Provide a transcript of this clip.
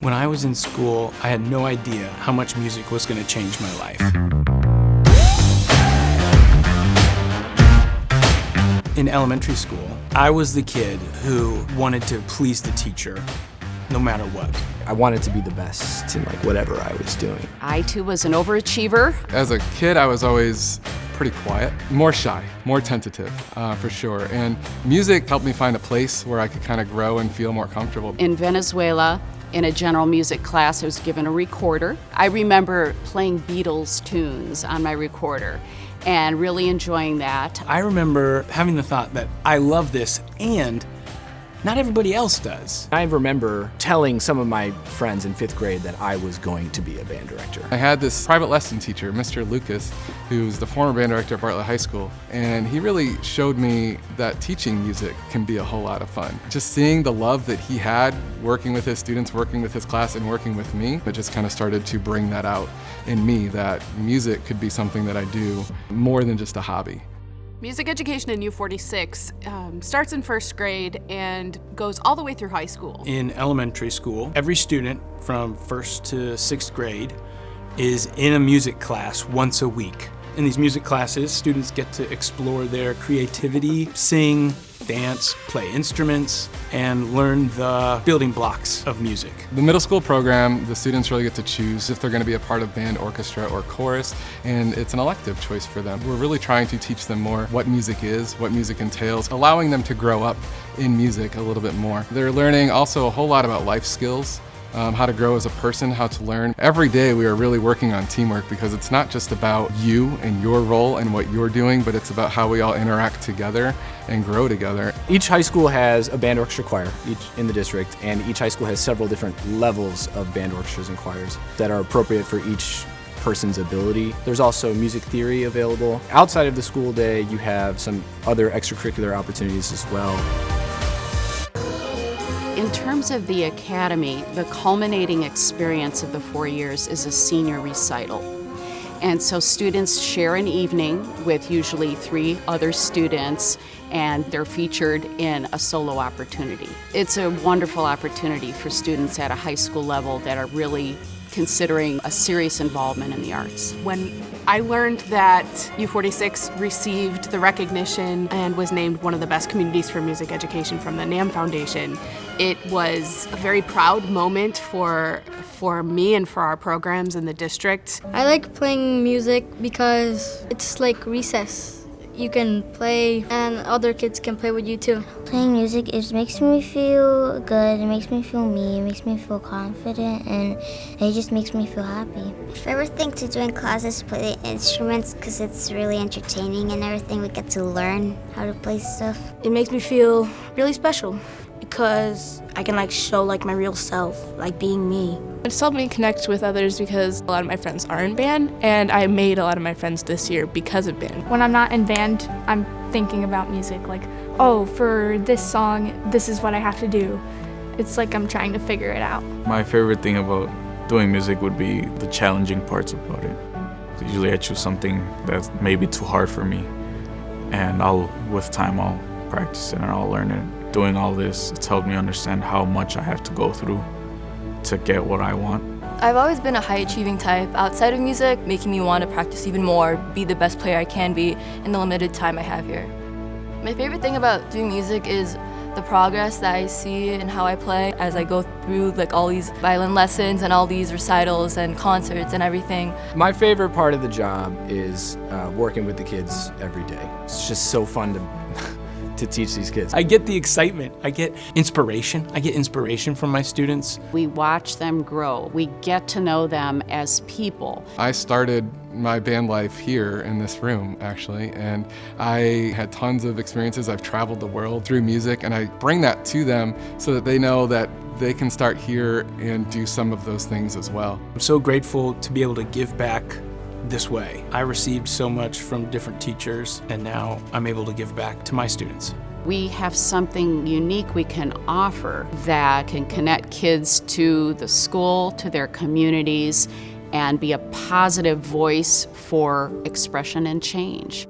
When I was in school, I had no idea how much music was going to change my life. In elementary school, I was the kid who wanted to please the teacher, no matter what. I wanted to be the best in whatever I was doing. I too was an overachiever. As a kid, I was always pretty quiet, more shy, more tentative, for sure. And music helped me find a place where I could kind of grow and feel more comfortable. In Venezuela, in a general music class, I was given a recorder. I remember playing Beatles tunes on my recorder and really enjoying that. I remember having the thought that I love this and not everybody else does. I remember telling some of my friends in 5th grade that I was going to be a band director. I had this private lesson teacher, Mr. Lucas, who's the former band director at Bartlett High School, and he really showed me that teaching music can be a whole lot of fun. Just seeing the love that he had working with his students, working with his class, and working with me, it just kind of started to bring that out in me, that music could be something that I do more than just a hobby. Music education in U-46 starts in 1st grade and goes all the way through high school. In elementary school, every student from 1st to 6th grade is in a music class once a week. In these music classes, students get to explore their creativity, sing, dance, play instruments, and learn the building blocks of music. The middle school program, the students really get to choose if they're going to be a part of band, orchestra, or chorus, and it's an elective choice for them. We're really trying to teach them more what music is, what music entails, allowing them to grow up in music a little bit more. They're learning also a whole lot about life skills, how to grow as a person, how to learn. Every day we are really working on teamwork because it's not just about you and your role and what you're doing, but it's about how we all interact together and grow together. Each high school has a band orchestra choir in the district, and each high school has several different levels of band orchestras and choirs that are appropriate for each person's ability. There's also music theory available. Outside of the school day, you have some other extracurricular opportunities as well. In terms of the academy, the culminating experience of the 4 years is a senior recital. And so students share an evening with usually 3 other students, and they're featured in a solo opportunity. It's a wonderful opportunity for students at a high school level that are really considering a serious involvement in the arts. When I learned that U-46 received the recognition and was named one of the best communities for music education from the NAMM Foundation, it was a very proud moment for me and for our programs in the district. I like playing music because it's like recess. You can play and other kids can play with you too. Playing music, it makes me feel good, it makes me feel me, it makes me feel confident, and it just makes me feel happy. My favorite thing to do in class is play the instruments because it's really entertaining and everything. We get to learn how to play stuff. It makes me feel really special because I can show my real self, being me. It's helped me connect with others because a lot of my friends are in band, and I made a lot of my friends this year because of band. When I'm not in band, I'm thinking about music, oh, for this song, this is what I have to do. It's like I'm trying to figure it out. My favorite thing about doing music would be the challenging parts about it. Usually I choose something that's maybe too hard for me, and with time I'll practice it and I'll learn it. Doing all this, it's helped me understand how much I have to go through to get what I want. I've always been a high-achieving type outside of music, making me want to practice even more, be the best player I can be in the limited time I have here. My favorite thing about doing music is the progress that I see in how I play as I go through all these violin lessons and all these recitals and concerts and everything. My favorite part of the job is working with the kids every day. It's just so fun to teach these kids. I get the excitement. I get inspiration. I get inspiration from my students. We watch them grow. We get to know them as people. I started my band life here in this room, actually, and I had tons of experiences. I've traveled the world through music, and I bring that to them so that they know that they can start here and do some of those things as well. I'm so grateful to be able to give back this way. I received so much from different teachers, and now I'm able to give back to my students. We have something unique we can offer that can connect kids to the school, to their communities, and be a positive voice for expression and change.